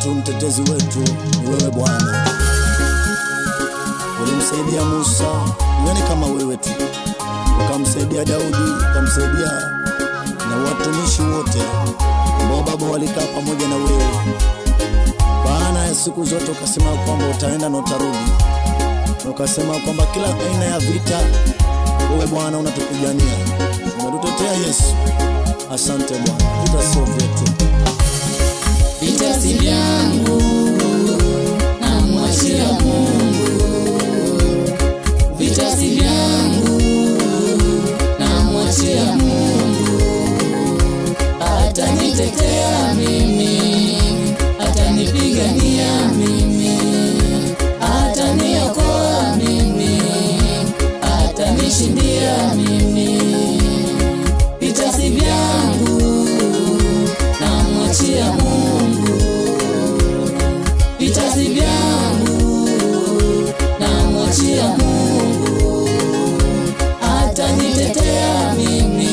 wetu, mtetezi wetu ni wewe Bwana. Ulimsaidia Musa, ni kama wewe tu. Ukamsaidia Daudi, ukamsaidia na watumishi wote ambao Baba walikaa pamoja na wewe. Baada ya siku zote ukasema kwamba utaenda na utarudi. Ukasema kwamba kila aina ya vita wewe Bwana unatupigania. Unatutetea Yesu. Asante Bwana. Vita sio vyetu. Vita si vyangu, namwachia Mungu. Vita si vyangu, namwachia Mungu. Atanitetea mimi, atanipigania mimi, ataniokoa mimi, atanishindia mimi. Vita si vyangu, namwachia Mungu. Vita si vyangu, namwachia Mungu. Atanitetea mimi,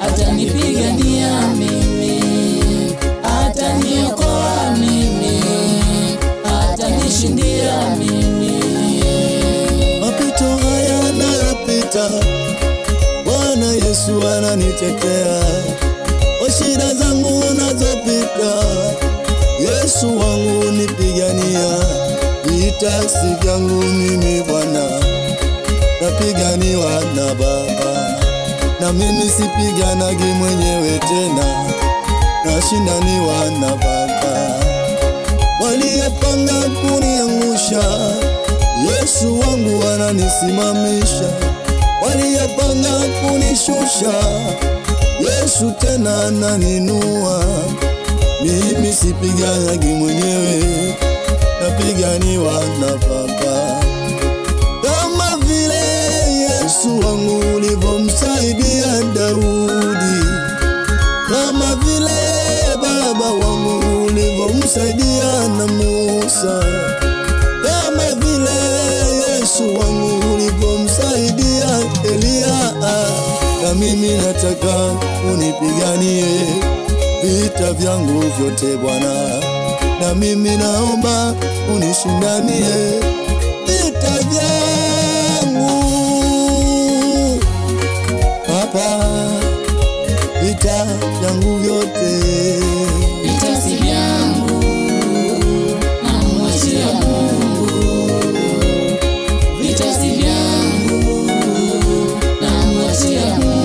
atanipigania mimi, ataniokoa mimi, atanishindia mimi. Mapito haya nayapita, Bwana Yesu ananitetea. Shida zangu nazopita, Yesu wangu nipigania. Vita si vyangu mimi Bwana, napiganiwa na Baba. Na mimi sipiganagi mwenyewe tena, nashindaniwa na Baba. Waliyepanga kuniangusha, Yesu wangu ananisimamisha. Waliyepanga kunishusha, Yesu tena ananinua. Mimi sipiganagi mwenyewe, napiganiwa na Baba. Kama vile Yesu wangu ulivyomsaidia Daudi, kama vile Baba wangu ulivyomsaidia na Musa, kama vile Yesu wangu ulivyomsaidia Elia, na mimi nataka unipiganie vita vyangu vyote Bwana. Na mimi naomba unishindanie vita vyangu Baba, vita vyangu vyote. Vita si vyangu, namwachia Mungu. Vita si vyangu, namwachia Mungu.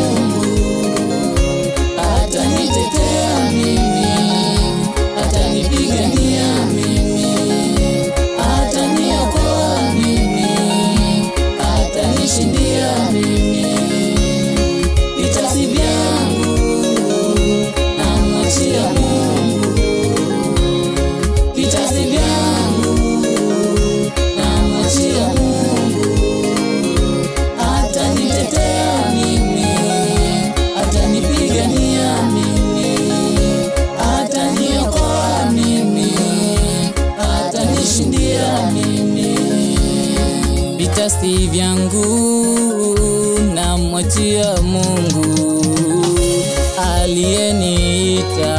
Atanitetea mimi, atanipigania mimi, ataniokoa mimi, atanishindia mimi. Vita si vyangu, namwachia Mungu. Vita si vyangu, namwachia Mungu. Atanitetea mimi, atanipigania mimi, ataniokoa mimi, atanishindia mimi. Vita si vyangu, namwachia Mungu. Aliyeniita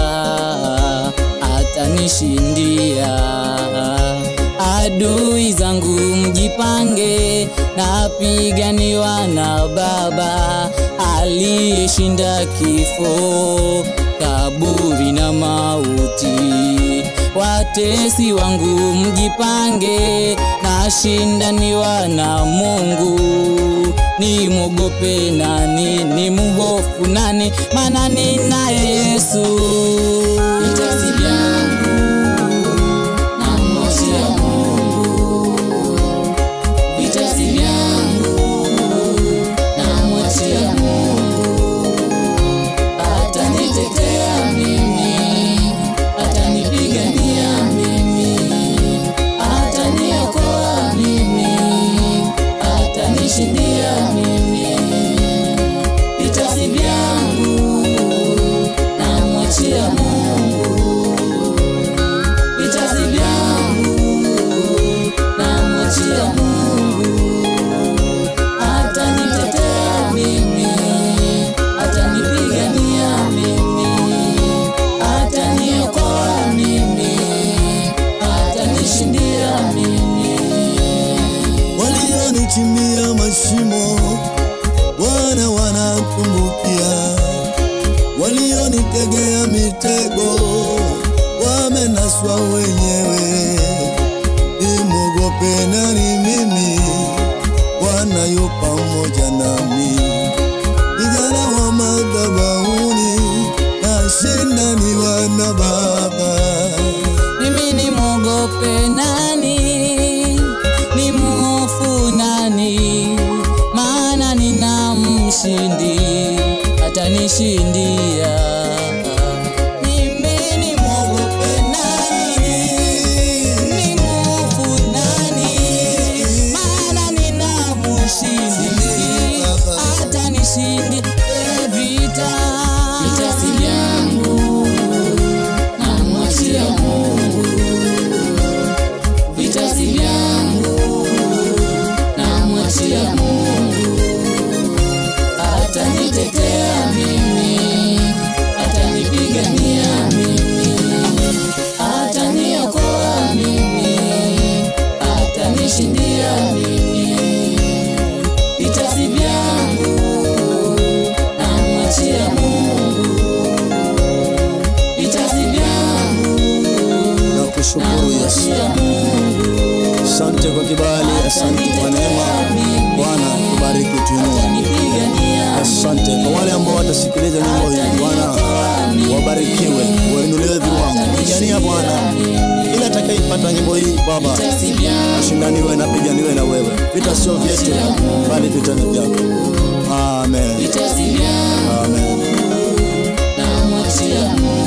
atanishindia. Adui zangu mjipange, napiganiwa na Baba aliyeshinda kifo, kaburi na mauti. Watesi wangu mjipange, nashindaniwa na Mungu. Nimwogope nani, nimhofu nani, maana nina Yesu. Vita si vyangu, namwachia Mungu. Vita si vyangu, namwachia Mungu. Atanitetea mimi, atanipigania mimi, ataniokoa mimi, atanishindia mimi. Vita si vyangu, namwachia Mungu. waliochimbia mashimo, Bwana wanakumbukia. Walionitegea mitego, wamenaswa wenyewe. Nimogope nani mimi, Bwana yu pamoja nami. Vijana wa madhabahuni, nashinda ni wana Baba. Mimi nimogope nani, nimhofu nani, maana nina mshindi atanishindia. Mimi nimogope nani, nimhofu nani, maana nina mshindi atanishindia. Vita si vyangu, namwachia Mungu. Vita si vyangu, namwachia Mungu. Atanitetea mimi, atanipigania mimi, ataniokoa mimi, atanishindia mimi. Vita si vyangu, namwachia Mungu. Vita si vyangu, Nakushukuru Yesu. Asante kwa kibali, asante kwa neema. Bwana kubariki tuinue. Asante kwa wale ambao watasikiliza nyimbo hii. Bwana wabarikiwe, wainuliwe viwango. Pigania Bwana, ila atakayepata nyimbo hii Baba, ashindaniwe na piganiwe na wewe. Vita sio vyetu, bali vita ni vyako. Amen. vita si vyangu, Amen. namwachia Mungu.